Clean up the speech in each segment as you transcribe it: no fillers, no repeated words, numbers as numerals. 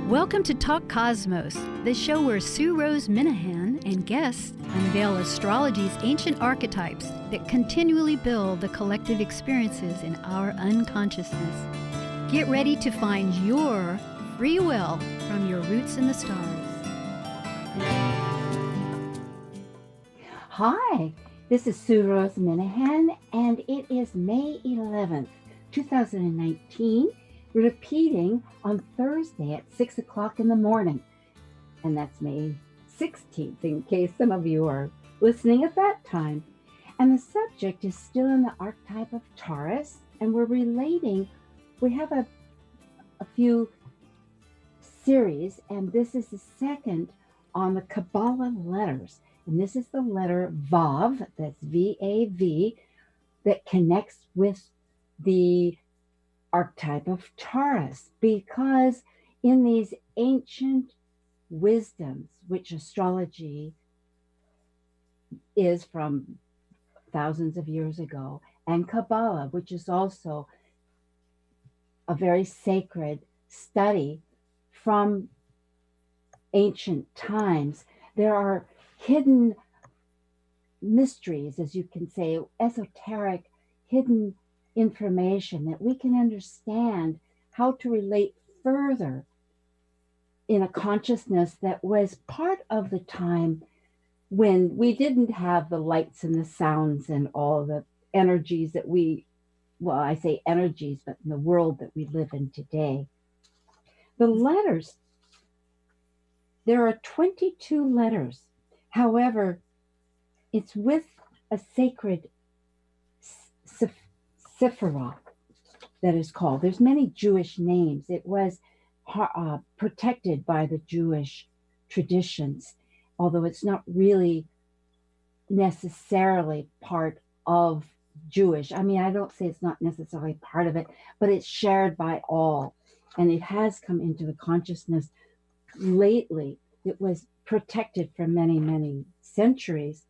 Welcome to Talk Cosmos, the show where Sue Rose Minahan and guests unveil astrology's ancient archetypes that continually build the collective experiences in our unconsciousness. Get ready to find your free will from your roots in the stars. Hi, this is Sue Rose Minahan, and it is May 11th, 2019, repeating on Thursday at 6 o'clock in the morning. And that's May 16th, in case some of you are listening at that time. And the subject is still in the archetype of Taurus, and we have a few series, and this is the second on the Kabbalah letters. And this is the letter Vav, that's V-A-V, that connects with the archetype of Taurus, because in these ancient wisdoms, which astrology is from thousands of years ago, and Kabbalah, which is also a very sacred study from ancient times, there are hidden mysteries, as you can say, esoteric, hidden information that we can understand how to relate further in a consciousness that was part of the time when we didn't have the lights and the sounds and all the energies that I say energies, but in the world that we live in today. The letters, there are 22 letters. However, it's with a sacred Sephirah that is called. There's many Jewish names. It was protected by the Jewish traditions, although it's not really necessarily part of Jewish. I mean, I don't say it's not necessarily part of it, but it's shared by all. And it has come into the consciousness lately. It was protected for many, many centuries,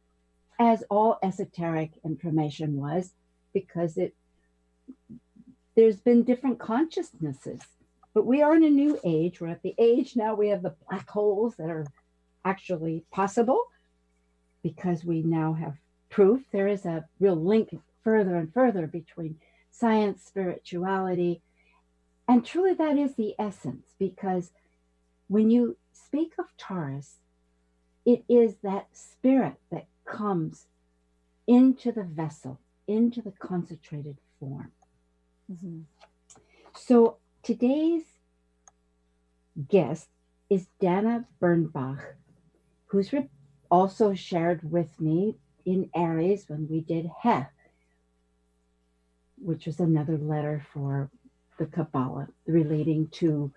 as all esoteric information was, because there's been different consciousnesses. But we are in a new age. We're at the age now we have the black holes that are actually possible, because we now have proof. There is a real link further and further between science, spirituality, and truly that is the essence, because when you speak of Taurus, it is that spirit that comes into the vessel, into the concentrated form. Mm-hmm. So today's guest is Dana Bernbach, who's also shared with me in Aries when we did Heh, which was another letter for the Kabbalah relating to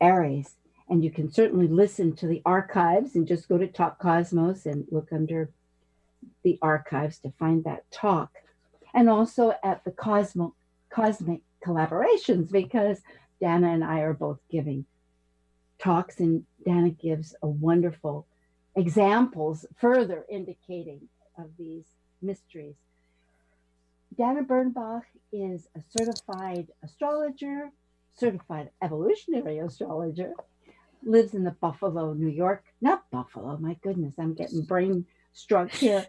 Aries. And you can certainly listen to the archives and just go to Talk Cosmos and look under the archives to find that talk. And also at the Cosmic Collaborations, because Dana and I are both giving talks, and Dana gives a wonderful examples further indicating of these mysteries. Dana Bernbach is a certified astrologer, certified evolutionary astrologer, lives in the Buffalo, New York, not Buffalo, my goodness, I'm getting brain struck here.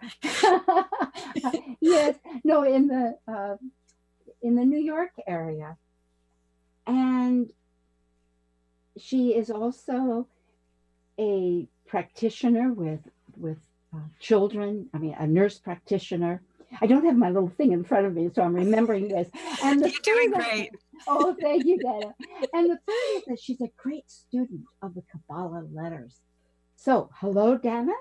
Yes, no, in the New York area. And she is also a practitioner with children, a nurse practitioner. I don't have my little thing in front of me, so I'm remembering this. And you're doing great. Oh, thank you, Dana. And the thing is that she's a great student of the Kabbalah letters. So, hello, Dana.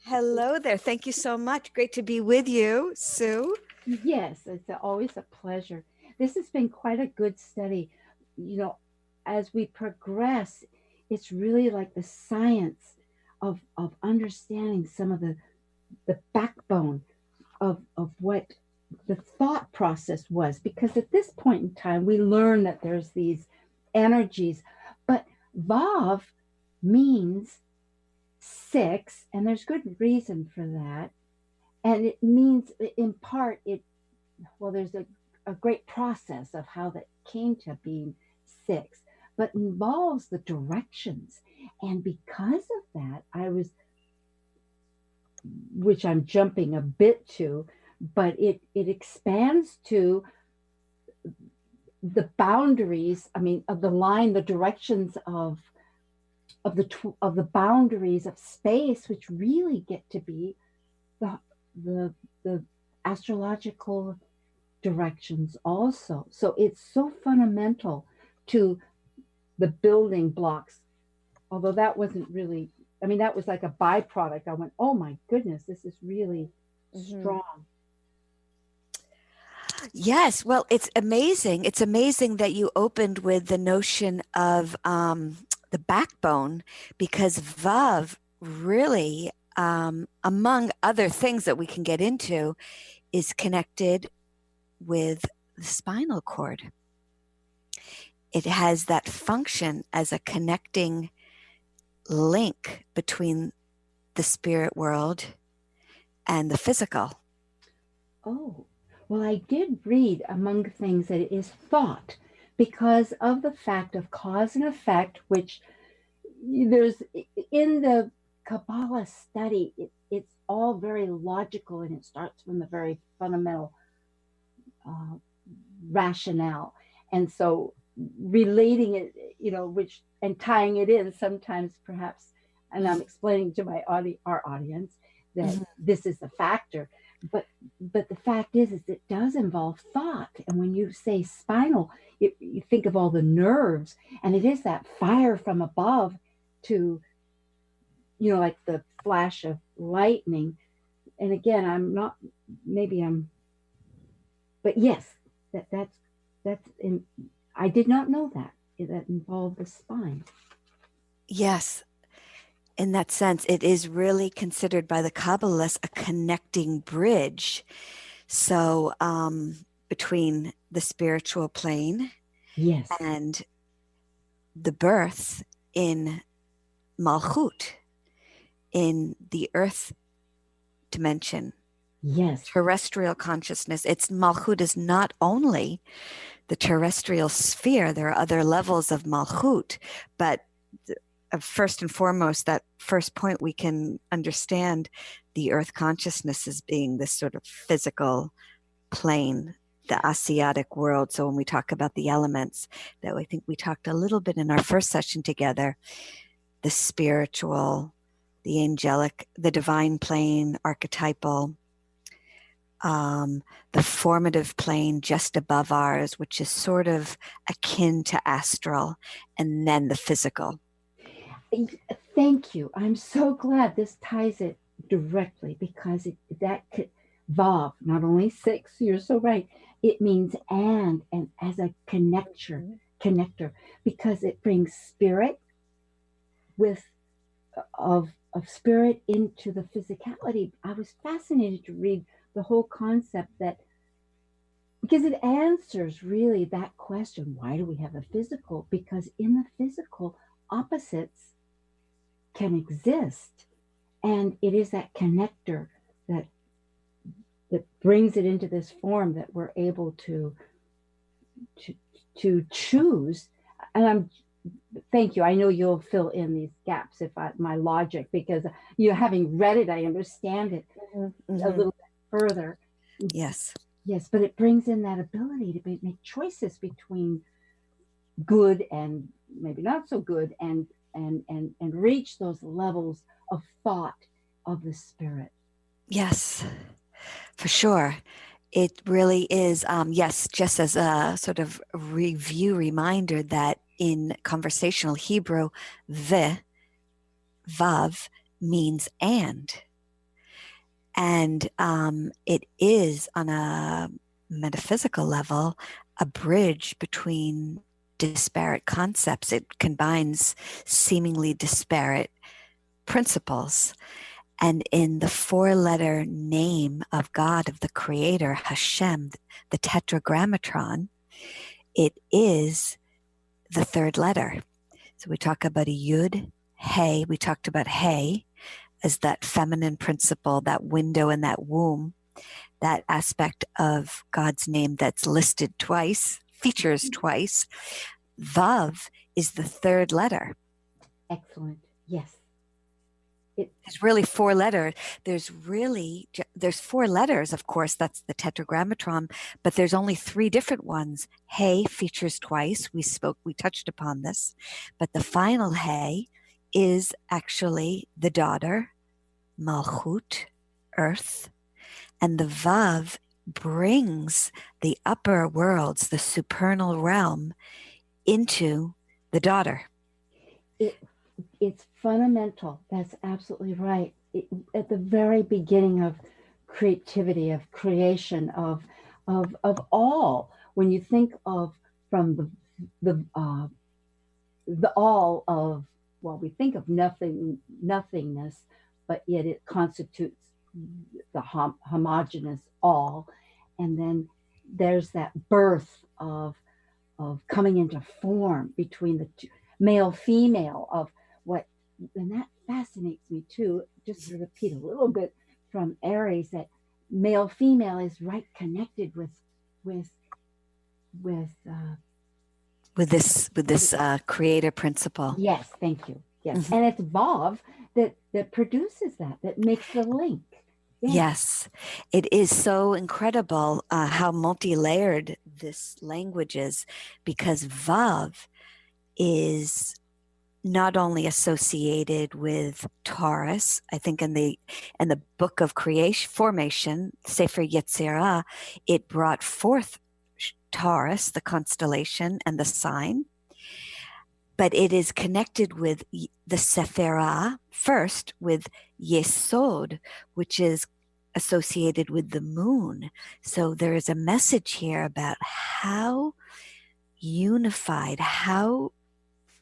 Hello there. Thank you so much. Great to be with you, Sue. Yes, it's always a pleasure. This has been quite a good study. You know, as we progress, it's really like the science of understanding some of the backbone of what the thought process was, because at this point in time we learn that there's these energies, but Vav means 6, and there's good reason for that, and it means in part there's a great process of how that came to being 6, but involves the directions. And because of that, which I'm jumping a bit to, but it expands to the boundaries, I mean, of the line, the directions of the boundaries of space, which really get to be the astrological directions also. So it's so fundamental to the building blocks. Although that wasn't really, I mean, that was like a byproduct. I went, oh my goodness, this is really strong. Yes. Well, it's amazing. It's amazing that you opened with the notion of the backbone, because Vav really, among other things that we can get into, is connected with the spinal cord. It has that function as a connecting link between the spirit world and the physical. Oh, well, I did read among things that it is thought, because of the fact of cause and effect, which there's in the Kabbalah study, it's all very logical, and it starts from the very fundamental rationale. And so relating it, which and tying it in sometimes perhaps, and I'm explaining to our audience that this is the factor, but the fact is it does involve thought. And when you say spinal, you think of all the nerves, and it is that fire from above to, like the flash of lightning. And again, but yes, that's I did not know that involved the spine. Yes. In that sense, it is really considered by the Kabbalists a connecting bridge. So between the spiritual plane, yes, and the birth in Malchut, in the earth dimension, yes, terrestrial consciousness. Malchut is not only the terrestrial sphere. There are other levels of Malchut, but first and foremost, that first point, we can understand the earth consciousness as being this sort of physical plane, the Asiatic world. So when we talk about the elements, that I think we talked a little bit in our first session together, the spiritual, the angelic, the divine plane, archetypal, the formative plane just above ours, which is sort of akin to astral, and then the physical. Thank you. I'm so glad this ties it directly, because that could Vav, not only 6, you're so right. It means and as a connector, because it brings spirit of spirit into the physicality. I was fascinated to read the whole concept, that because it answers really that question, why do we have a physical? Because in the physical, opposites can exist, and it is that connector that brings it into this form that we're able to choose. And thank you. I know you'll fill in these gaps my logic, because having read it, I understand it a little bit further. Yes. Yes, but it brings in that ability to make choices between good and maybe not so good, and reach those levels of thought of the spirit. Yes, for sure. It really is, yes, just as a sort of review reminder that in conversational Hebrew, vav means and. And it is, on a metaphysical level, a bridge between disparate concepts. It combines seemingly disparate principles. And in the 4-letter name of God, of the Creator, Hashem, the Tetragrammatron, it is the 3rd letter. So we talk about a Yud, Hey. We talked about Hey as that feminine principle, that window and that womb, that aspect of God's name that's listed twice, features twice. Vav is the third letter. Excellent. Yes. There's really four letters. There's 4 letters, of course, that's the tetragrammaton, but there's only 3 different ones. Hey features twice. We touched upon this, but the final Hey is actually the daughter, Malchut, earth, and the Vav brings the upper worlds, the supernal realm, into the daughter. It's fundamental. That's absolutely right. At the very beginning of creativity, of creation, of all, when you think of from the all of, well, we think of nothingness, but yet it constitutes the homogeneous all, and then there's that birth of coming into form between the two, male female, of what, and that fascinates me too, just to repeat a little bit from Aries, that male female is right connected with this creator principle. Yes, thank you. Yes, and it's Vav that produces that makes the link. Yes, it is so incredible how multi-layered this language is, because Vav is not only associated with Taurus. I think in the book of formation, Sefer Yetzirah, it brought forth Taurus, the constellation and the sign, but it is connected with the Sephirah first, with Yesod, which is associated with the moon. So there is a message here about how unified, how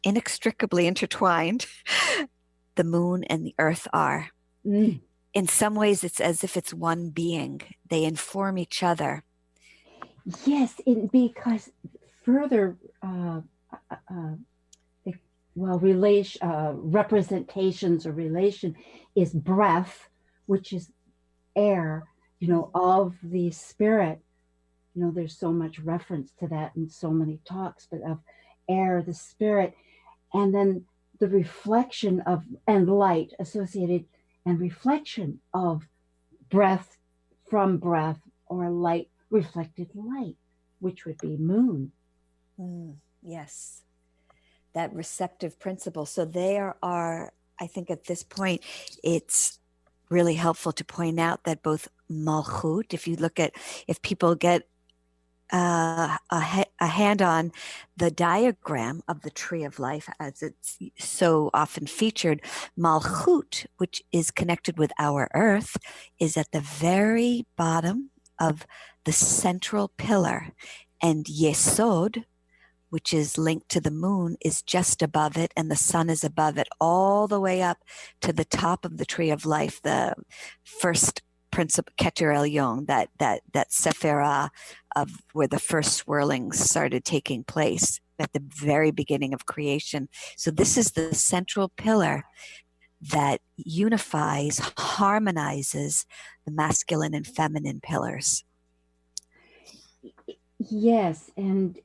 inextricably intertwined the moon and the earth are. In some ways, it's as if it's one being. They inform each other. Yes, because further, representations or relation is breath, which is air, of the spirit. There's so much reference to that in so many talks, but of air, the spirit, and then the reflection of, and light associated, and reflection of breath from breath, or light, reflected light, which would be moon. Yes, that receptive principle. So there are, I think at this point, it's really helpful to point out that both Malchut, if people get a hand on the diagram of the tree of life as it's so often featured, Malchut, which is connected with our earth, is at the very bottom of the central pillar, and Yesod, which is linked to the moon, is just above it, and the sun is above it, all the way up to the top of the tree of life, the first principle, Keter Elyon, that Sephirah of where the first swirlings started taking place at the very beginning of creation. So this is the central pillar that unifies, harmonizes the masculine and feminine pillars. Yes, and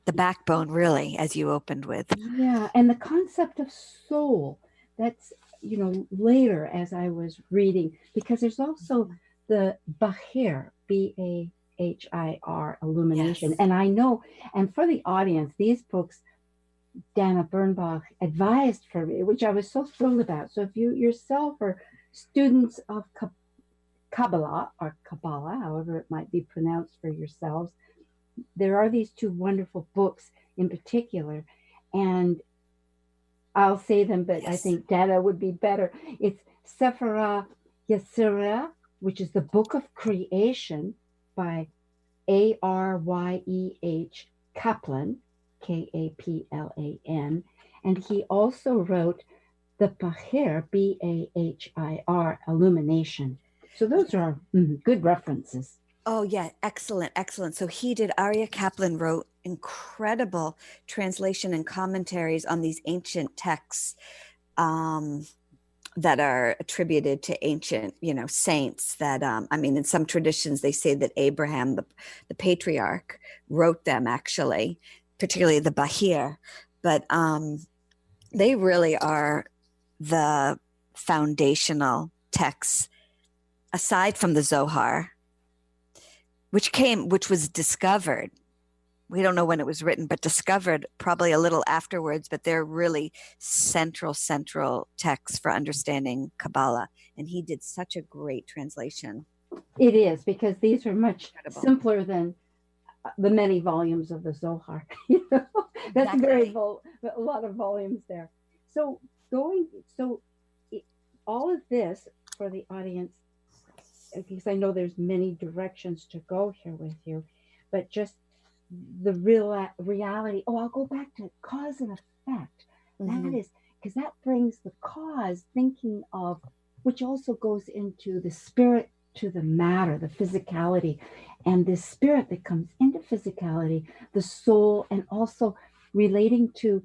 the backbone, really, as you opened with. Yeah, and the concept of soul, that's, later as I was reading, because there's also the Bahir, Bahir, illumination. Yes. And I know, and for the audience, these books, Dana Bernbach advised for me, which I was so thrilled about. So if you yourself are students of Kabbalah, or Kabbalah, however it might be pronounced for yourselves, there are these 2 wonderful books in particular, and I'll say them, but yes, I think Dana would be better. It's Sefer Yetzirah, which is the Book of Creation by Aryeh Kaplan, Kaplan, and he also wrote the Bahir, Bahir, Illumination. So those are good references. Oh, yeah. Excellent. Excellent. So Aryeh Kaplan wrote incredible translation and commentaries on these ancient texts that are attributed to ancient, saints that, in some traditions, they say that Abraham, the patriarch, wrote them actually. particularly the Bahir, but they really are the foundational texts, aside from the Zohar, which was discovered. We don't know when it was written, but discovered probably a little afterwards, but they're really central texts for understanding Kabbalah. And he did such a great translation. It is, because these are much Incredible. simpler than the many volumes of the Zohar. That's Exactly. a lot of volumes there. So all of this for the audience, because I know there's many directions to go here with you, but just the reality. Oh, I'll go back to cause and effect. Mm-hmm. That is, because that brings the cause thinking of, which also goes into the spirit to the matter, the physicality, and the spirit that comes into physicality, the soul, and also relating to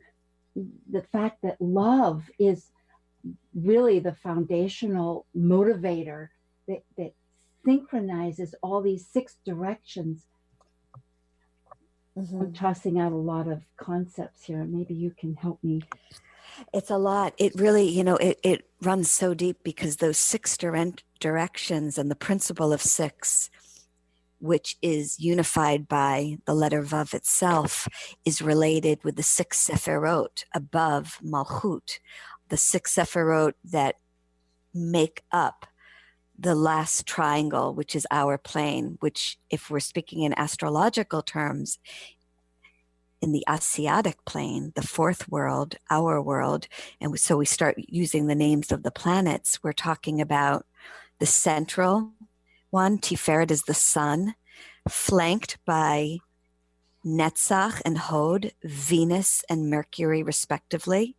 the fact that love is really the foundational motivator that synchronizes all these 6 directions. Mm-hmm. I'm tossing out a lot of concepts here. Maybe you can help me. It's a lot. It really, it runs so deep, because those 6 directions and the principle of 6, which is unified by the letter Vav itself, is related with the 6 Sephirot above Malchut, the 6 Sephirot that make up the last triangle, which is our plane, which, if we're speaking in astrological terms, in the Asiatic plane, the 4th world, our world, and so we start using the names of the planets, we're talking about the central one. Tiferet is the sun, flanked by Netzach and Hod, Venus and Mercury respectively,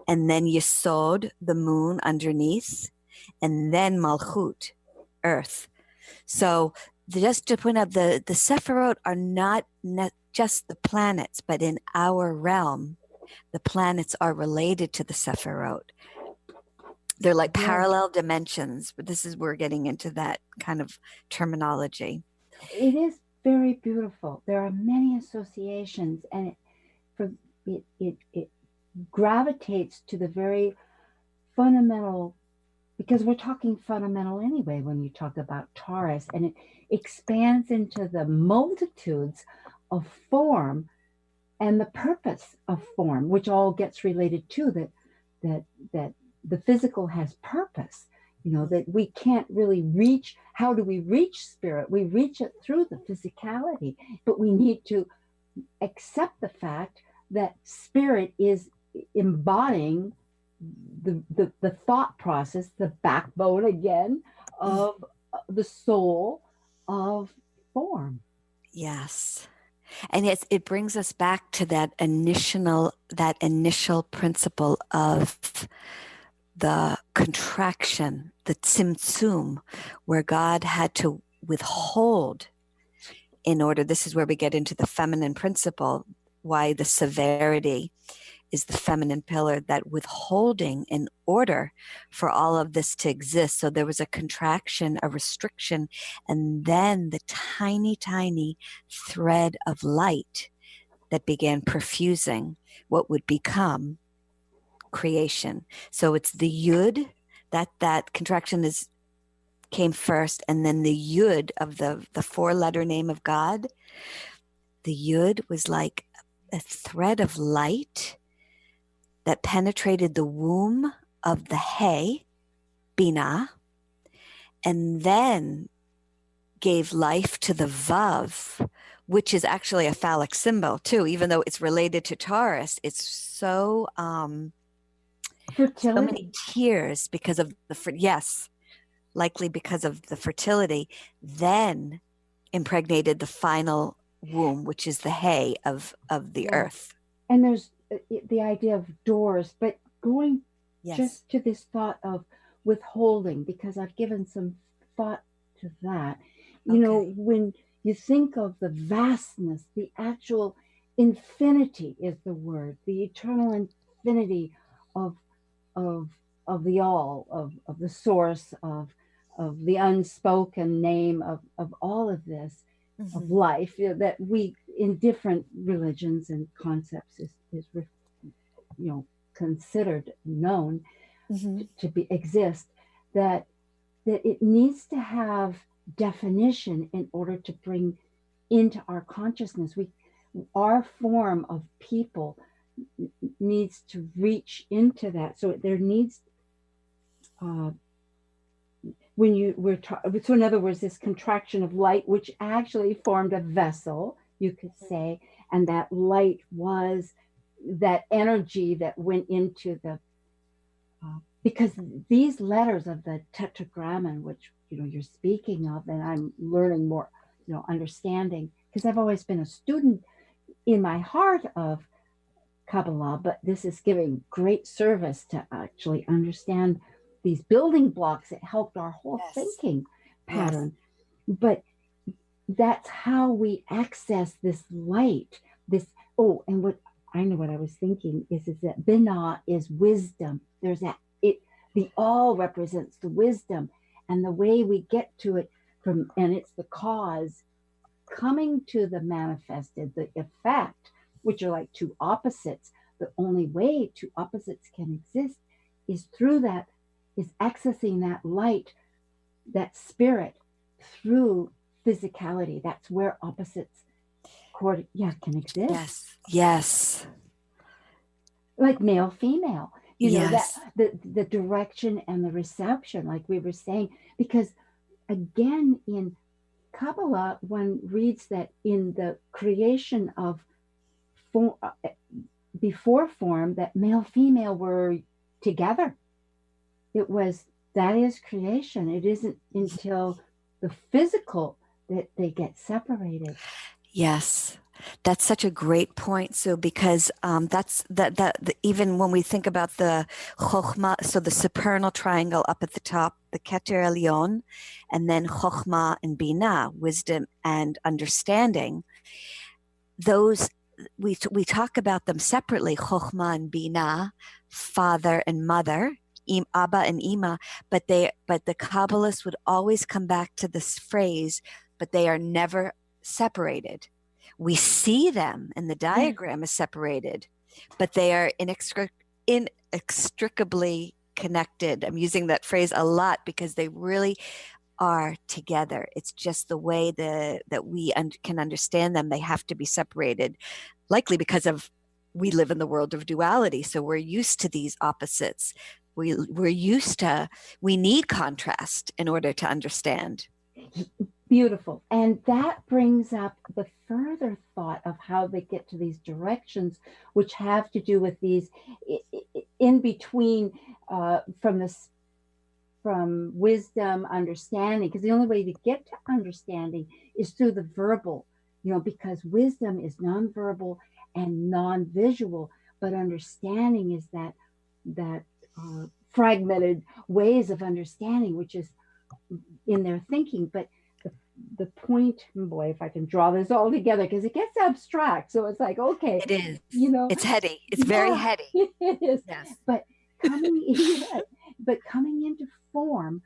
and then Yesod, the moon underneath, and then Malchut, earth. So just to point out, the Sephirot are not just the planets, but in our realm, the planets are related to the Sephirot. They're like parallel dimensions, but we're getting into that kind of terminology. It is very beautiful. There are many associations, and it gravitates to the very fundamental, because we're talking fundamental anyway when you talk about Taurus, and it expands into the multitudes of form and the purpose of form, which all gets related to that the physical has purpose. That we can't really reach. How do we reach spirit? We reach it through the physicality, but we need to accept the fact that spirit is embodying the thought process, the backbone again of the soul of form. Yes. And it brings us back to that initial principle of the contraction, the tzimtzum, where God had to withhold in order. This is where we get into the feminine principle, why the severity is the feminine pillar, that withholding in order for all of this to exist. So there was a contraction, a restriction, and then the tiny, tiny thread of light that began perfusing what would become creation. So it's the Yud, that contraction came first, and then the Yud of the 4-letter name of God. The Yud was like a thread of light that penetrated the womb of the He, Binah, and then gave life to the Vav, which is actually a phallic symbol too, even though it's related to Taurus. It's so fertility. So many tears because of likely because of the fertility, then impregnated the final womb, which is the He of the earth. And there's the idea of doors, but going just to this thought of withholding, because I've given some thought to that. When you think of the vastness, the actual infinity is the word, the eternal infinity of the all, of the source, of the unspoken name of all of this, of life, that we, in different religions and concepts, is considered, known to be exist, that it needs to have definition in order to bring into our consciousness. Our form of people needs to reach into that. So there needs, so in other words, this contraction of light, which actually formed a vessel, you could say, and that light was that energy that went into the, because these letters of the tetragrammaton, which you're speaking of, and I'm learning more, understanding, because I've always been a student in my heart of Kabbalah, but this is giving great service to actually understand these building blocks that helped our whole thinking pattern. But that's how we access this light. And what I know, what I was thinking is that Binah is wisdom. There's that, the all represents the wisdom, and the way we get to it and it's the cause coming to the manifested, the effect, which are like two opposites. The only way two opposites can exist is through that, is accessing that light, that spirit, through physicality. That's where opposites can exist. Yes. Like male, female. That the direction and the reception, like we were saying, because again, in Kabbalah, one reads that in the creation of before form, that male, female were together. That is creation. It isn't until the physical that they get separated. Yes. That's such a great point. So because even when we think about the chokhmah, so the supernal triangle up at the top, the keter elyon, and then chokhmah and binah, wisdom and understanding, those we talk about them separately, chokhmah and binah, father and mother, Abba and Ima, but the Kabbalists would always come back to this phrase, but they are never separated. We see them and the diagram is separated, but they are inextricably connected. I'm using that phrase a lot because they really are together. It's just the way that we can understand them. They have to be separated, likely because we live in the world of duality. So we're used to these opposites. We need contrast in order to understand. Beautiful. And that brings up the further thought of how they get to these directions, which have to do with these in between from wisdom, understanding, because the only way to get to understanding is through the verbal, because wisdom is nonverbal and non-visual, but understanding is that fragmented ways of understanding, which is in their thinking. But the point, boy, if I can draw this all together, because it gets abstract. So it's like, okay. It is. It's heady. It's very heady. It is. Yes. But coming into form,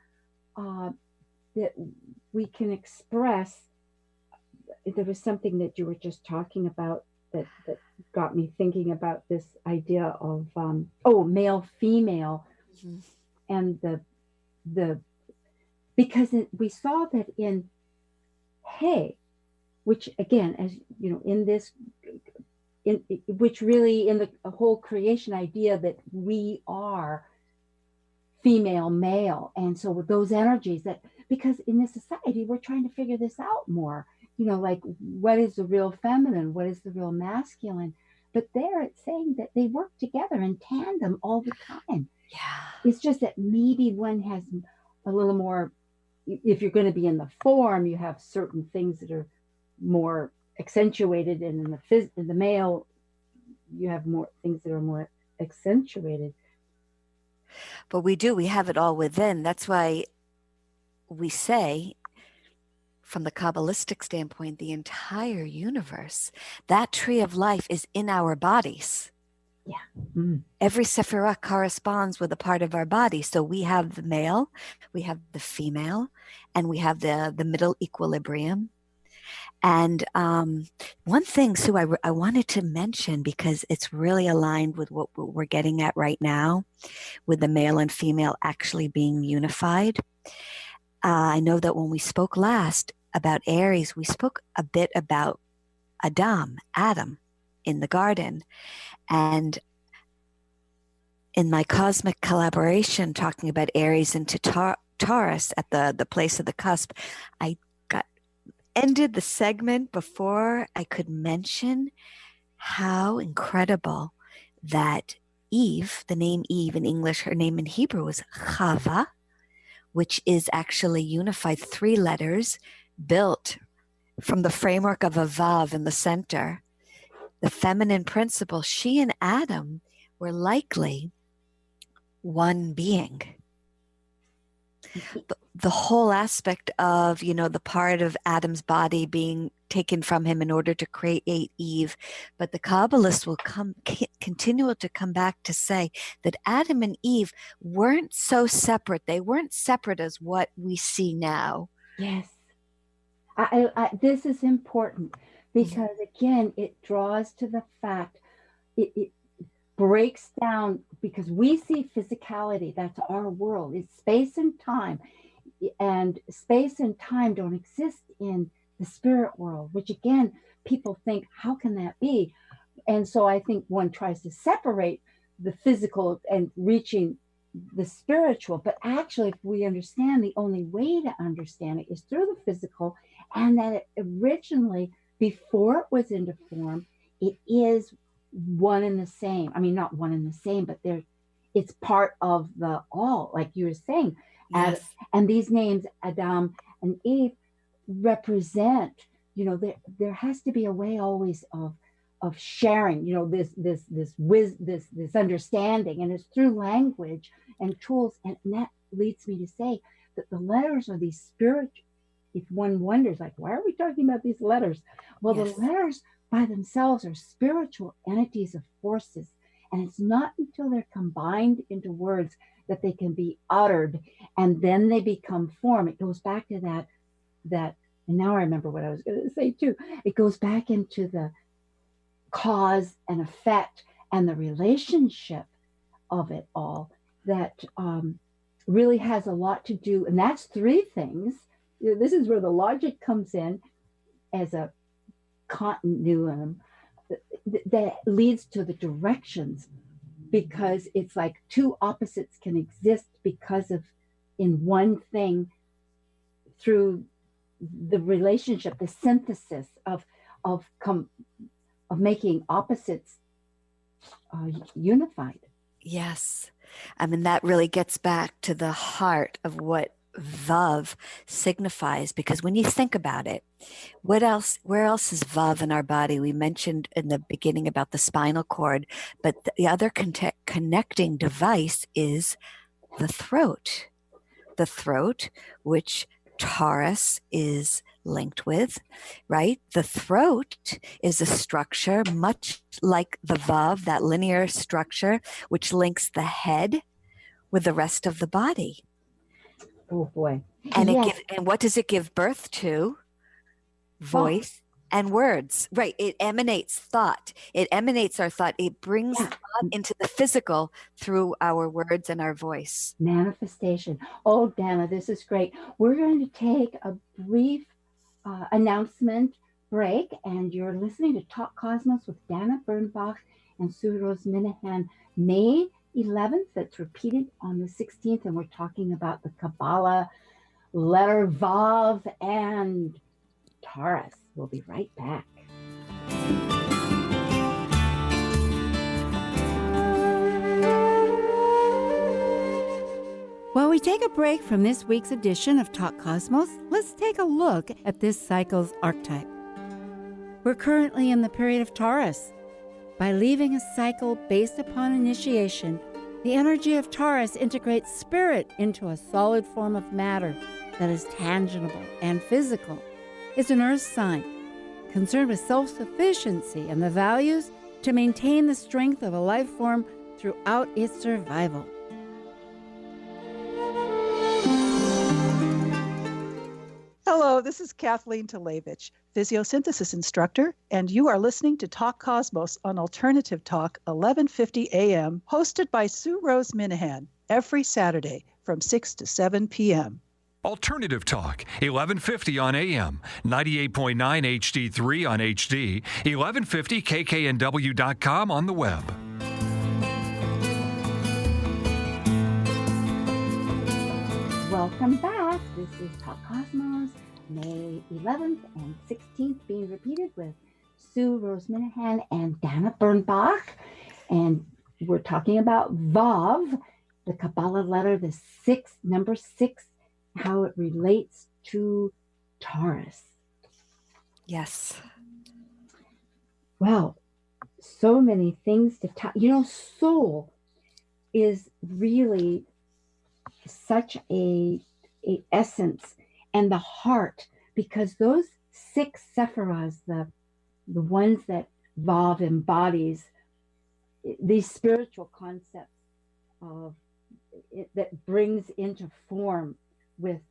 that we can express. There was something that you were just talking about that got me thinking about this idea of male, female, and the because we saw that in Hey, which again, as in this, which really in the whole creation idea that we are female, male, and so with those energies, that because in this society we're trying to figure this out more, like what is the real feminine, what is the real masculine, but there it's saying that they work together in tandem all the time. It's just that maybe one has a little more. If you're going to be in the form, you have certain things that are more accentuated, and in the male, you have more things that are more accentuated. But we have it all within. That's why we say, from the Kabbalistic standpoint, the entire universe, that tree of life is in our bodies. Yeah. Mm. Every sephirah corresponds with a part of our body. So we have the male, we have the female, and we have the middle equilibrium. And one thing, Sue, I wanted to mention, because it's really aligned with what we're getting at right now, with the male and female actually being unified. I know that when we spoke last about Aries, we spoke a bit about Adam in the garden. And in my cosmic collaboration, talking about Aries into Taurus at the place of the cusp, I ended the segment before I could mention how incredible that Eve, the name Eve in English, her name in Hebrew was Chava, which is actually unified 3 letters built from the framework of a Vav in the center. The feminine principle, she and Adam were likely one being. The whole aspect of, the part of Adam's body being taken from him in order to create Eve. But the Kabbalists will continue to come back to say that Adam and Eve weren't so separate. They weren't separate as what we see now. Yes. This is important because, again, it draws to the fact, it breaks down, because we see physicality. That's our world. It's space and time. And space and time don't exist in the spirit world, which, again, people think, how can that be? And so I think one tries to separate the physical and reaching the spiritual. But actually, if we understand, the only way to understand it is through the physical, and that it originally, before it was into form, it is one and the same. I mean, not one and the same, but it's part of the all, like you were saying. Yes. And these names, Adam and Eve, represent, there has to be a way always of sharing, this understanding, and it's through language and tools. And that leads me to say that the letters are these spiritual. If one wonders, like, why are we talking about these letters? Well, Yes. The letters by themselves are spiritual entities of forces. And it's not until they're combined into words that they can be uttered, and then they become form. It goes back to that, and now I remember what I was going to say too. It goes back into the cause and effect and the relationship of it all that really has a lot to do. And that's 3 things. This is where the logic comes in as a continuum that leads to the directions, because it's like 2 opposites can exist because of, in one thing, through the relationship, the synthesis of making opposites unified. Yes. I mean, that really gets back to the heart of what Vav signifies, because when you think about it, where else is Vav in our body? We mentioned in the beginning about the spinal cord, but the other connecting device is the throat, which Taurus is linked with, right? The throat is a structure much like the Vav, that linear structure, which links the head with the rest of the body. Oh boy. And yes. And what does it give birth to? Voice and words, right? It emanates thought. It emanates our thought. It brings thought into the physical through our words and our voice. Manifestation. Oh, Dana, this is great. We're going to take a brief announcement break, and you're listening to Talk Cosmos with Dana Bernbach and Sue Rose Minahan, May 11th. That's repeated on the 16th, and we're talking about the Kabbalah, letter Vav, and Taurus. We'll be right back. While we take a break from this week's edition of Talk Cosmos, let's take a look at this cycle's archetype. We're currently in the period of Taurus. By leaving a cycle based upon initiation, the energy of Taurus integrates spirit into a solid form of matter that is tangible and physical. It's an earth sign, concerned with self-sufficiency and the values to maintain the strength of a life form throughout its survival. Hello, Hello, this is Kathleen Talevich, physiosynthesis instructor, and you are listening to Talk Cosmos on Alternative Talk, 1150 AM, hosted by Sue Rose Minahan, every Saturday from 6 to 7 p.m. Alternative Talk, 1150 on AM, 98.9 HD3 on HD, 1150kknw.com on the web. Welcome back. This is Talk Cosmos, May 11th and 16th, being repeated with Sue Rose Minahan and Dana Bernbach. And we're talking about Vav, the Kabbalah letter, the number 6, how it relates to Taurus. Yes. Well, so many things to talk. Soul is really such a essence, and the heart, because those 6 sephiras, the ones that Vav embodies, these spiritual concepts of it, that brings into form with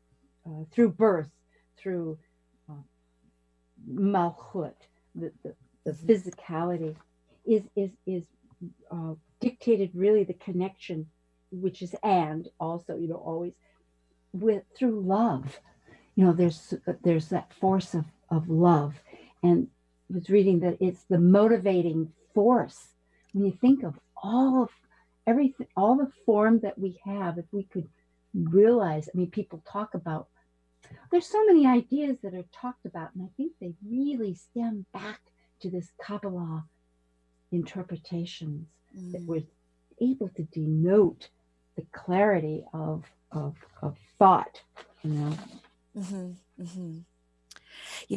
through birth, through malchut, the physicality is dictated, really the connection, which is and also always with through love. There's that force of love, and I was reading that it's the motivating force when you think of all of everything, all the form that we have. If we could realize, people talk about, there's so many ideas that are talked about, and I think they really stem back to this Kabbalah interpretations that we're able to denote the clarity of thought.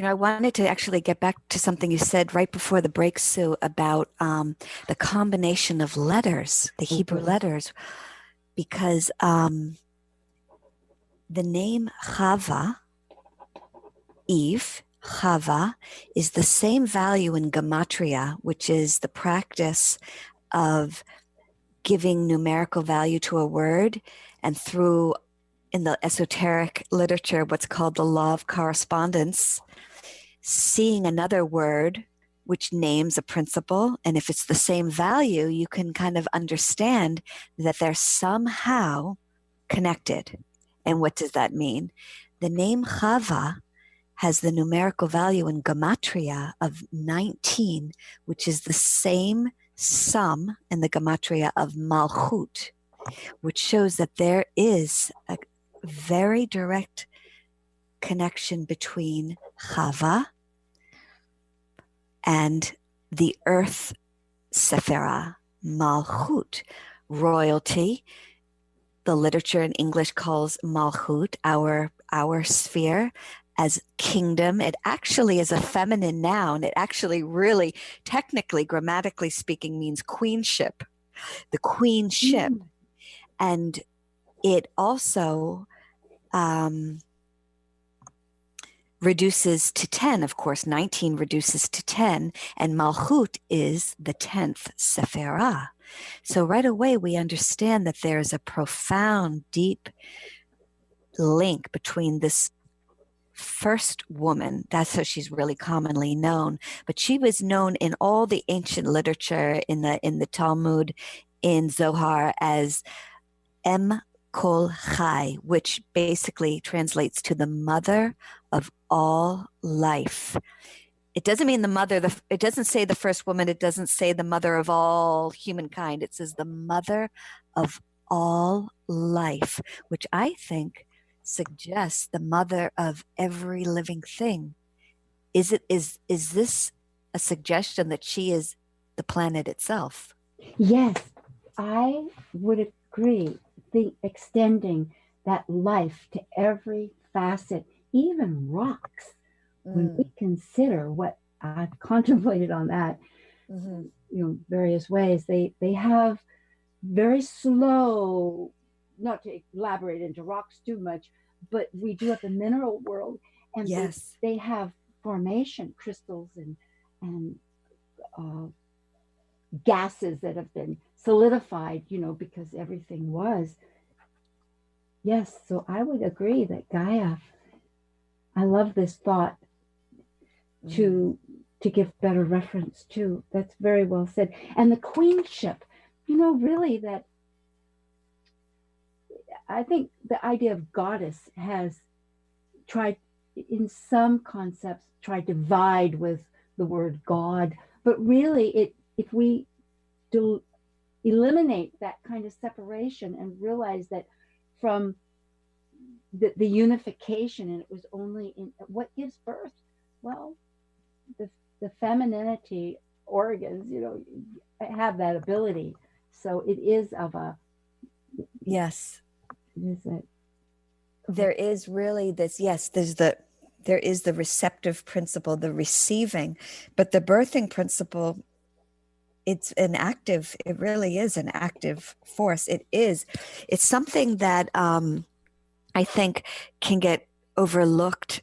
I wanted to actually get back to something you said right before the break, Sue, about the combination of letters, the Hebrew letters, because the name Chava, Eve, Chava, is the same value in gematria, which is the practice of giving numerical value to a word, and through, in the esoteric literature, what's called the law of correspondence, seeing another word which names a principle, and if it's the same value, you can kind of understand that they're somehow connected. And what does that mean? The name Chava has the numerical value in gematria of 19, which is the same sum in the gematria of malchut, which shows that there is a very direct connection between Chava and the earth sephira, malchut, royalty. The literature in English calls malchut, our sphere, as kingdom. It actually is a feminine noun. It actually really, technically, grammatically speaking, means queenship, the queenship. And it also reduces to 10. Of course, 19 reduces to 10, and malchut is the 10th sephira. So right away, we understand that there is a profound, deep link between this first woman. That's how she's really commonly known. But she was known in all the ancient literature, in the Talmud, in Zohar, as Em Kol Chai, which basically translates to the mother of all life. It doesn't mean the mother, it doesn't say the first woman, it doesn't say the mother of all humankind. It says the mother of all life, which I think suggests the mother of every living thing. Is this a suggestion that she is the planet itself? Yes, I would agree. Extending that life to every facet, even rocks. When we consider what I've contemplated on that, various ways, they have very slow, not to elaborate into rocks too much, but we do have the mineral world, and yes, they have formation, crystals and gases that have been solidified, because everything was. Yes, so I would agree that Gaia I love this thought to give better reference to. That's very well said. And the queenship, really that I think the idea of goddess has tried, in some concepts, tried to divide with the word God, but really if we eliminate that kind of separation and realize that from the unification, and it was only in what gives birth, well, the femininity organs, have that ability. So it is of a, yes, is it? There is really this, yes, there is the receptive principle, the receiving, but the birthing principle, it really is an active force. It's something that I think can get overlooked,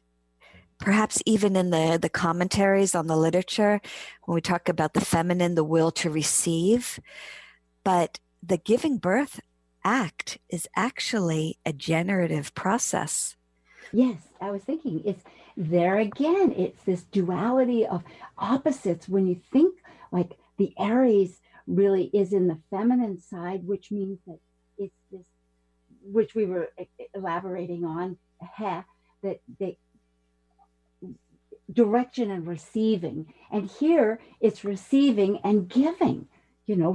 perhaps even in the commentaries on the literature, when we talk about the feminine, the will to receive. But the giving birth act is actually a generative process. Yes, I was thinking it's there again. It's this duality of opposites. When you think like the Aries really is in the feminine side, which means that it's this, which we were elaborating on, that they direction and receiving. And here it's receiving and giving,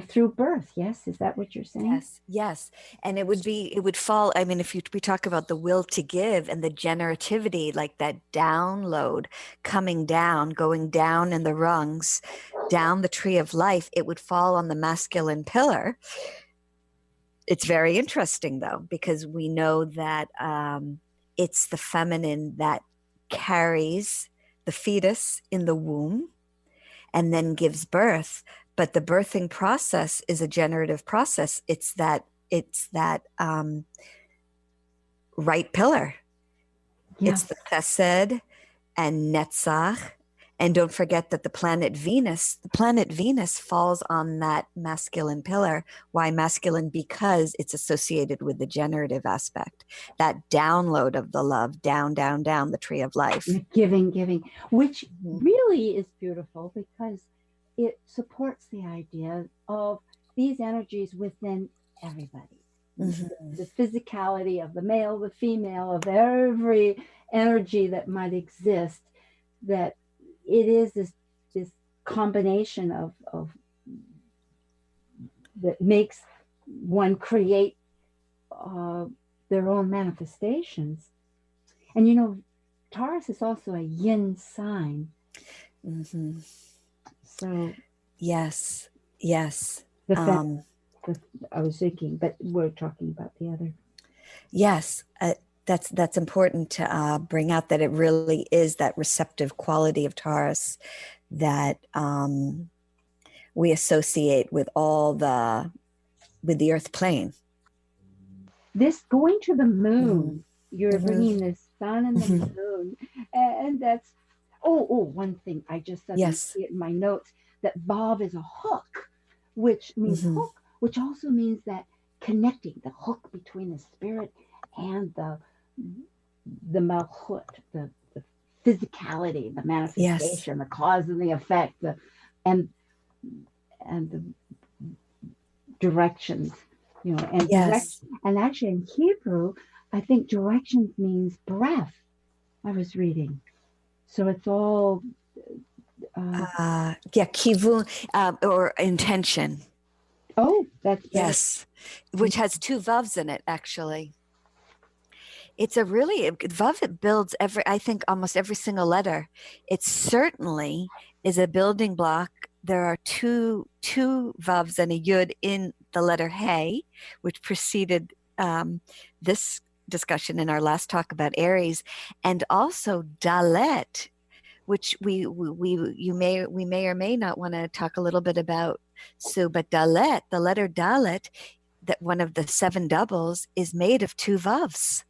through birth. Yes, is that what you're saying? Yes. And it would fall, I mean, we talk about the will to give and the generativity, like that download coming down, going down in the rungs, down the tree of life, it would fall on the masculine pillar. It's very interesting though, because we know that it's the feminine that carries the fetus in the womb and then gives birth. But the birthing process is a generative process. It's that right pillar. Yes. It's the chesed and netzach. And don't forget that the planet Venus falls on that masculine pillar. Why masculine? Because it's associated with the generative aspect, that download of the love, down the tree of life. Giving, which really is beautiful because it supports the idea of these energies within everybody. Mm-hmm. The physicality of the male, the female, of every energy that might exist, that it is this combination of that makes one create their own manifestations. And Taurus is also a yin sign. Mm-hmm. So yes. I was thinking, but we're talking about the other. Yes, that's important to bring out, that it really is that receptive quality of Taurus that we associate with with the earth plane. This going to the moon, you're bringing the sun and the moon, and that's one thing I just suddenly see it in my notes, that Vav is a hook, which means hook, which also means that connecting, the hook between the spirit and the malchut, the physicality, the manifestation, the cause and the effect, and the directions, and actually in Hebrew, I think directions means breath. I was reading, so it's all kivun, or intention. Oh, that's yes, which has two vavs in it actually. It's a really, Vav, it builds I think almost every single letter. It certainly is a building block. There are two Vavs and a Yud in the letter Hey, which preceded this discussion in our last talk about Aries, and also Dalet, which we may or may not want to talk a little bit about, Sue, but Dalet, the letter Dalet, that one of the 7 doubles, is made of 2 Vavs.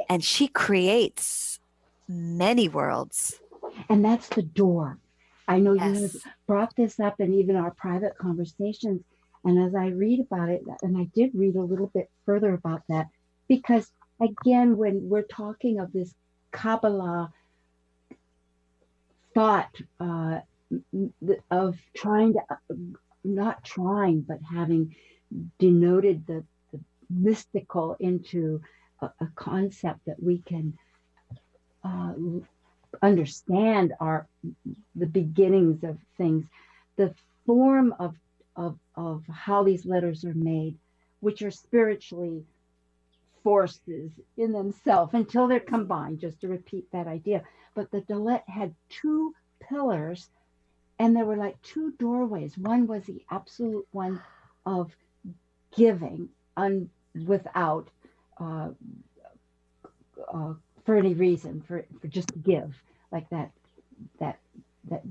And she creates many worlds. And that's the door. I know you have brought this up in even our private conversations. And as I read about it, and I did read a little bit further about that, because again, when we're talking of this Kabbalah thought of trying to, not trying, but having denoted the mystical into a concept that we can understand the beginnings of things, the form of how these letters are made, which are spiritually forces in themselves until they're combined, just to repeat that idea. But the Dalet had two pillars, and there were like two doorways. One was the absolute one of giving without for any reason, for just to give, like that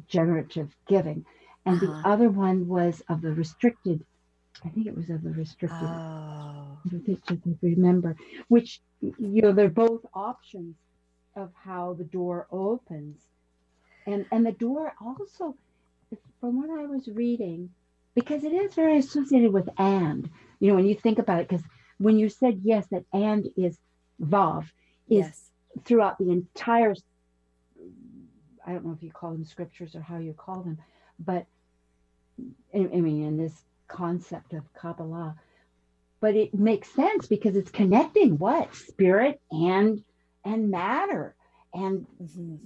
generative giving. And the other one was of the restricted. I think it was of the restricted. Oh. I remember, which, they're both options of how the door opens. And the door also, from what I was reading, because it is very associated with and, when you think about it, because when you said yes, that and is Vav, is Yes. throughout the entire, I don't know if you call them scriptures or how you call them, but I mean, in this concept of Kabbalah, but it makes sense because it's connecting what? Spirit and matter. And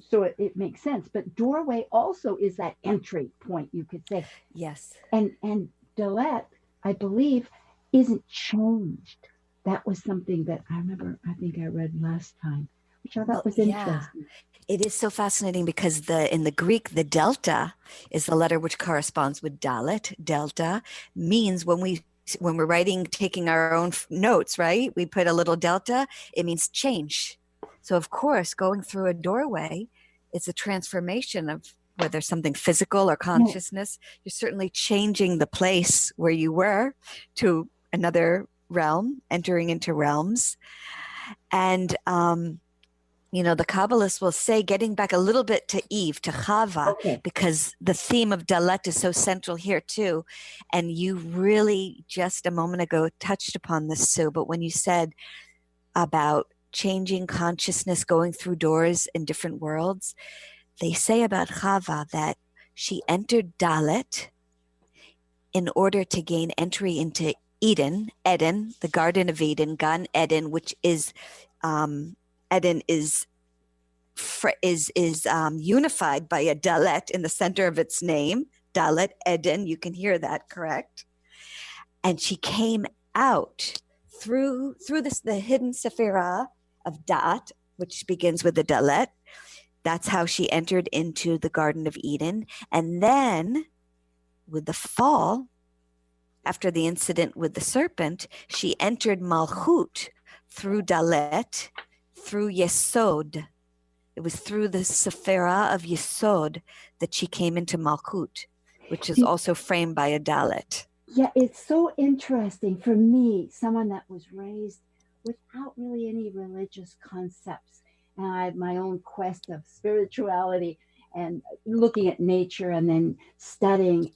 so it makes sense. But doorway also is that entry point, you could say. Yes. And Dalet, I believe, isn't changed. That was something that I remember, I think I read last time, which I thought was interesting. It is so fascinating because in the Greek, the delta is the letter which corresponds with Dalet. Delta means when we're writing, taking our own notes, right? We put a little delta, it means change. So of course, going through a doorway is a transformation of whether something physical or consciousness. You're certainly changing the place where you were to another realm, entering into realms. And, the Kabbalists will say, getting back a little bit to Eve, to Chava, because the theme of Dalet is so central here too. And you really just a moment ago touched upon this, Sue, but when you said about changing consciousness, going through doors in different worlds, they say about Chava that she entered Dalet in order to gain entry into Eden, the Garden of Eden, Gan Eden, which is Eden is unified by a Dalet in the center of its name, Dalet Eden. You can hear that, correct? And she came out through the hidden Sephirah of Da'at, which begins with the Dalet. That's how she entered into the Garden of Eden. And then with the fall, after the incident with the serpent, she entered Malchut through Dalet, through Yesod. It was through the Sephirah of Yesod that she came into Malchut, which is also framed by a Dalet. Yeah, it's so interesting for me, someone that was raised without really any religious concepts. And I had my own quest of spirituality and looking at nature and then studying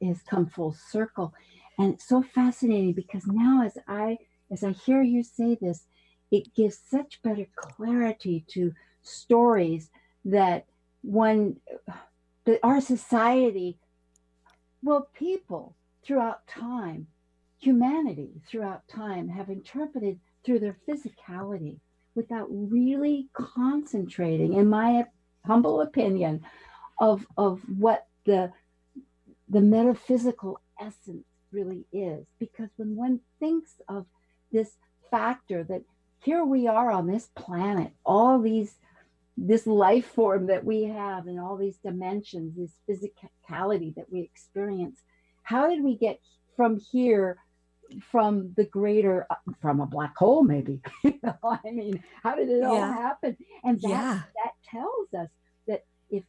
has come full circle. And it's so fascinating because now as I hear you say this, it gives such better clarity to stories that our society, people throughout time, humanity throughout time have interpreted through their physicality without really concentrating, in my humble opinion, of what the metaphysical essence really is. Because when one thinks of this factor that here we are on this planet, this life form that we have and all these dimensions, this physicality that we experience, how did we get from here, from a black hole maybe? I mean, how did it all happen? And that tells us that if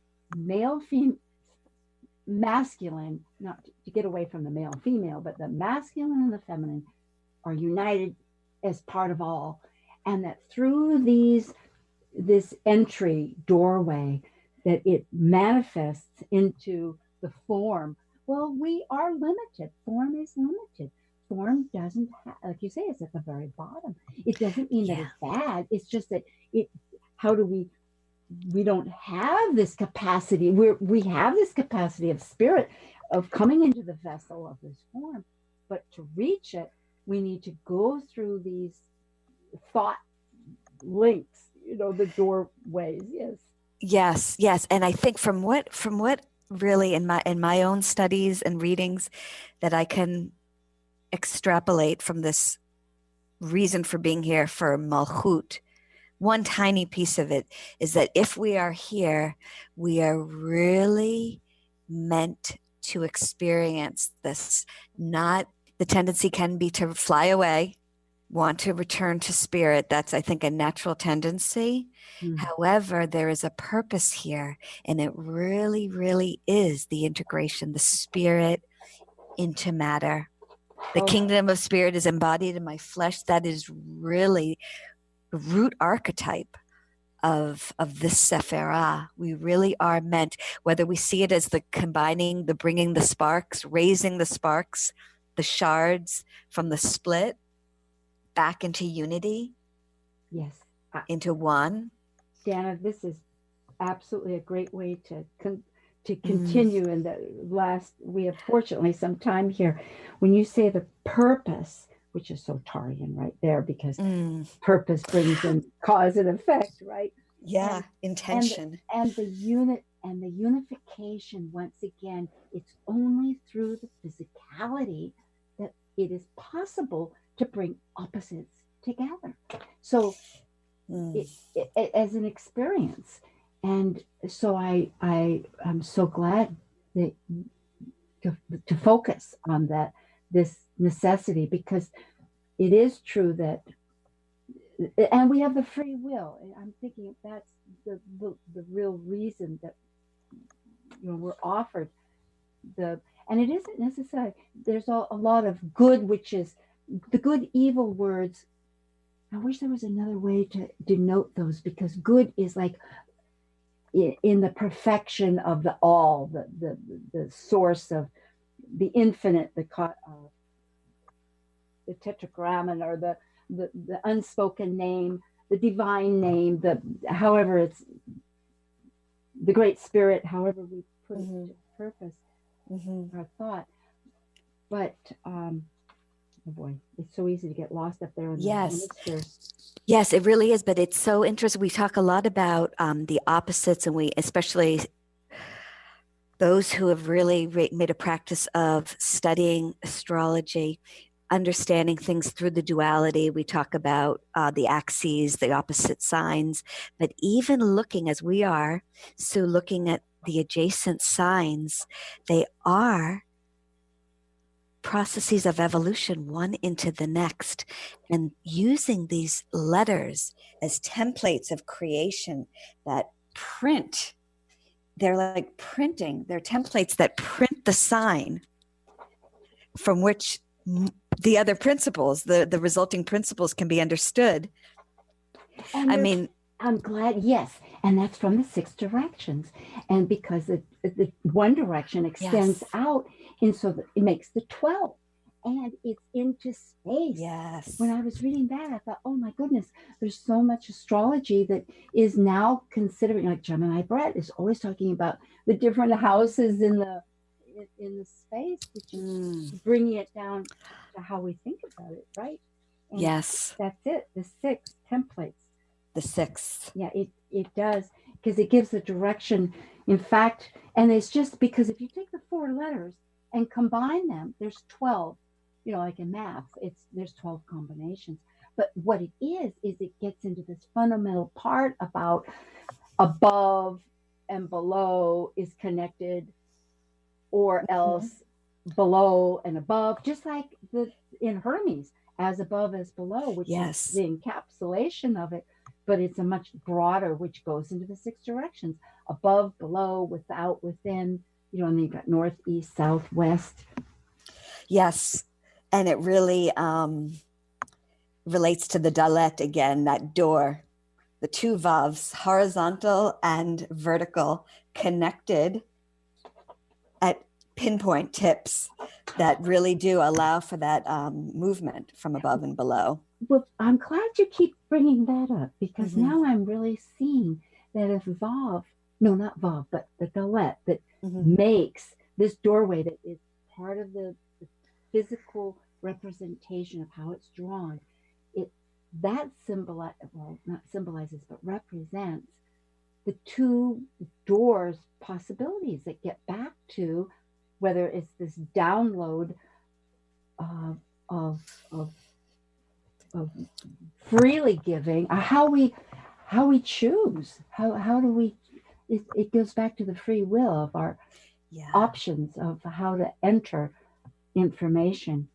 masculine, not to get away from the male and female, but the masculine and the feminine are united as part of all, and that through this entry doorway, that it manifests into the form. Well, we are limited. Form is limited. Form doesn't have, like you say, it's at the very bottom. It doesn't mean that it's bad. It's just that how do we don't have this capacity. We have this capacity of spirit of coming into the vessel of this form, but to reach it, we need to go through these thought links, the doorways. Yes. And I think from what really in my own studies and readings that I can extrapolate from this reason for being here for Malchut, one tiny piece of it is that if we are here, we are really meant to experience this. Not the tendency can be to fly away, want to return to spirit. That's, I think, a natural tendency. However, there is a purpose here, and it really, really is the integration, the spirit into matter. The kingdom of spirit is embodied in my flesh. That is really the root archetype of this Sephirah. We really are meant, whether we see it as the combining, the bringing the sparks, raising the sparks, the shards from the split back into unity. Yes. Into one. Dana, this is absolutely a great way to continue in the last, we have fortunately some time here. When you say the purpose, which is so Tarian right there, because purpose brings in cause and effect, right? Yeah, intention. And the unification, once again, it's only through the physicality that it is possible to bring opposites together. So as an experience. And so I'm so glad that to focus on this necessity, because it is true that, and we have the free will. And I'm thinking that's the real reason that we're offered and it isn't necessary. There's a lot of good, which is the good evil words. I wish there was another way to denote those, because good is like in the perfection of the all, the source of the infinite, the tetragrammaton, or the unspoken name, the divine name, however it's the great spirit, however we put it to purpose, our thought. But oh boy, it's so easy to get lost up there in the hemisphere. Yes, it really is. But it's so interesting. We talk a lot about the opposites, and we, especially those who have really made a practice of studying astrology, understanding things through the duality. We talk about the axes, the opposite signs, but even looking as we are, so looking at the adjacent signs, they are processes of evolution, one into the next, and using these letters as templates of creation that print. They're like printing. They're templates that print the sign from which the other principles, the resulting principles, can be understood. And I'm glad, yes. And that's from the 6 directions. And because the one direction extends out, and so that it makes the 12. And it's into space. Yes. When I was reading that, I thought, oh my goodness, there's so much astrology that is now considering, like Gemini Brett is always talking about the different houses in the space, which is bringing it down to how we think about it, right? And yes. That's it, the 6 templates. The 6. Yeah, it does, because it gives the direction. In fact, and it's just because if you take the 4 letters and combine them, there's 12. Like in math, there's 12 combinations. But what it is it gets into this fundamental part about above and below is connected, or else below and above, just like in Hermes, as above as below, which is the encapsulation of it. But it's a much broader, which goes into the 6 directions: above, below, without, within. And then you've got north, east, south, west. Yes. And it really relates to the dalet again, that door, the 2 vavs, horizontal and vertical, connected at pinpoint tips that really do allow for that movement from above and below. Well, I'm glad you keep bringing that up, because now I'm really seeing that if Vav, no, not Vav, but the Dalet that makes this doorway that is part of the physical representation of how it's drawn, that not symbolizes, but represents the two doors possibilities that get back to whether it's this download of freely giving, how we choose, how do we, it goes back to the free will of our options of how to enter information.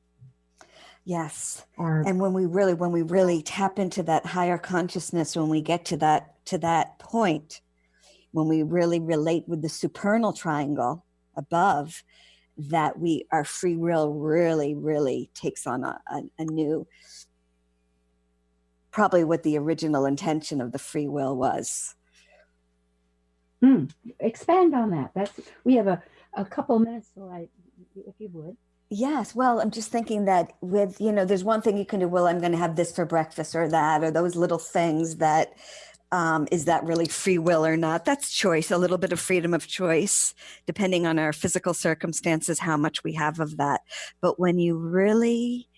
Yes. And when we really tap into that higher consciousness, when we get to that point, when we really relate with the supernal triangle above, that our free will really, really takes on a new, probably what the original intention of the free will was. Expand on that. We have a couple of minutes, so if you would. Yes. Well, I'm just thinking that with, there's one thing you can do, well, I'm going to have this for breakfast or that, or those little things that, is that really free will or not? That's choice, a little bit of freedom of choice, depending on our physical circumstances, how much we have of that. But when you really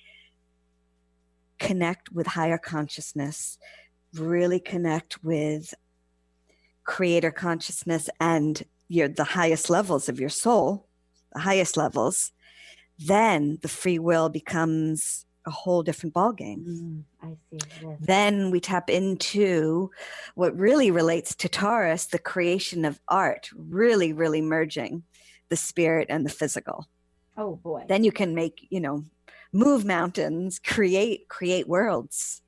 connect with higher consciousness, really connect with creator consciousness and the highest levels of your soul, the highest levels, then the free will becomes a whole different ballgame. I see. Yes. Then we tap into what really relates to Taurus, the creation of art, really, really merging the spirit and the physical. Oh boy. Then you can make, move mountains, create worlds.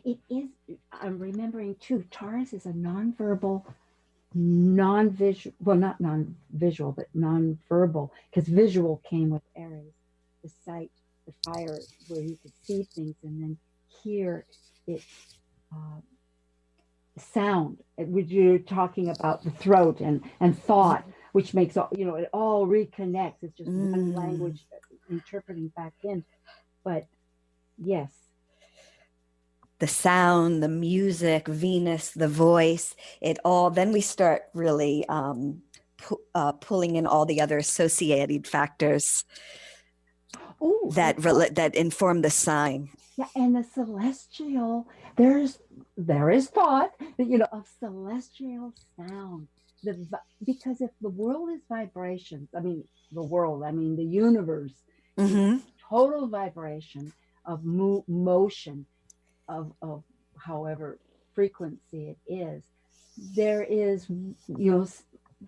It is, I'm remembering too, Taurus is a nonverbal, non-visual, well, not non-visual, but non-verbal, because visual came with Aries, the sight, the fire, where you could see things, and then hear it, sound, which you're talking about the throat and thought, which makes all, it all reconnects. It's just one language interpreting back in. But yes. The sound, the music, Venus, the voice, it all, then we start really pulling in all the other associated factors that inform the sign. Yeah, and the celestial, there is thought, of celestial sound. Because if the world is vibrations, the universe, is total vibration of motion, of however frequency it is, there is,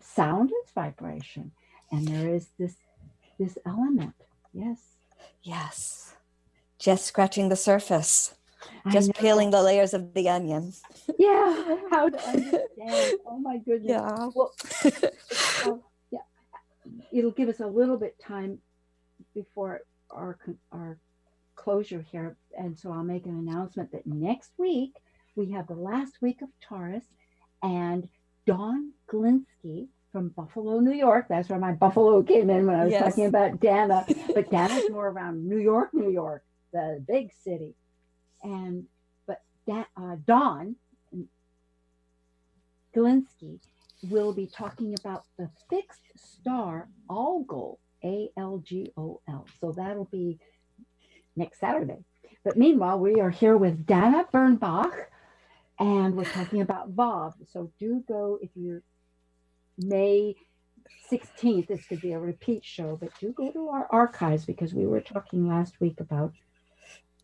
sound is vibration, and there is this element. Yes. Just scratching the surface, just peeling the layers of the onion. Yeah, how to understand. Oh my goodness. Yeah. Well, it'll give us a little bit time before our closure here, and so I'll make an announcement that next week we have the last week of Taurus, and Dawn Glinsky from Buffalo, New York. That's where my Buffalo came in when I was talking about Dana, but Dana's more around New York, the big city. But Dawn Glinsky will be talking about the fixed star Algol, Algol. So that'll be next Saturday. But meanwhile, we are here with Dana Bernbach, and we're talking about Vav. So do go, if you're May 16th, this could be a repeat show, but do go to our archives, because we were talking last week about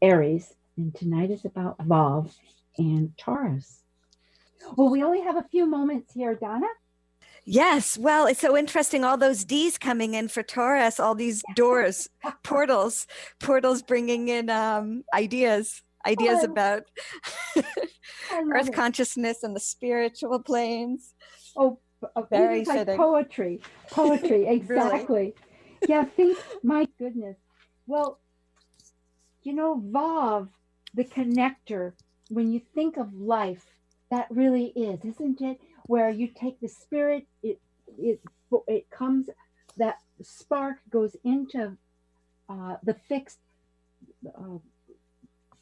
Aries, and tonight is about Vav and Taurus. Well, we only have a few moments here, Donna. Yes. Well, it's so interesting. All those D's coming in for Taurus, all these doors, portals bringing in ideas about earth consciousness and the spiritual planes. Oh, very fitting. Poetry, exactly. Really? Yeah, my goodness. Well, Vav, the connector, when you think of life, that really is, isn't it? Where you take the spirit, it comes, that spark goes into the fixed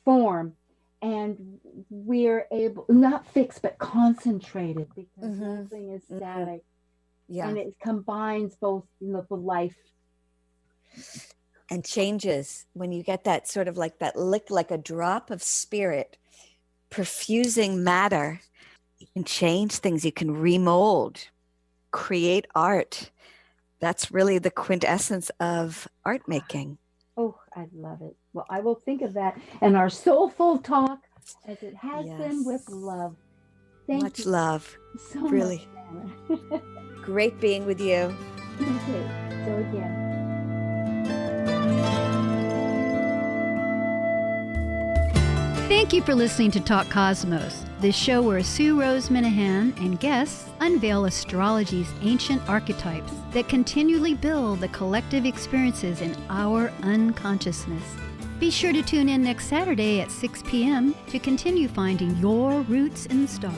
form, and we're able, not fixed but concentrated, because nothing is static. Yeah. And it combines both, the life And changes when you get that sort of like that lick, like a drop of spirit perfusing matter. You can change things, you can remold, create art. That's really the quintessence of art making. Oh, I love it. Well, I will think of that and our soulful talk as it has been, with love. Thank Much you love. so Really. much, Anna. Great being with you. Okay, so again. Thank you for listening to Talk Cosmos, the show where Sue Rose Minahan and guests unveil astrology's ancient archetypes that continually build the collective experiences in our unconsciousness. Be sure to tune in next Saturday at 6 p.m. to continue finding your roots in the stars.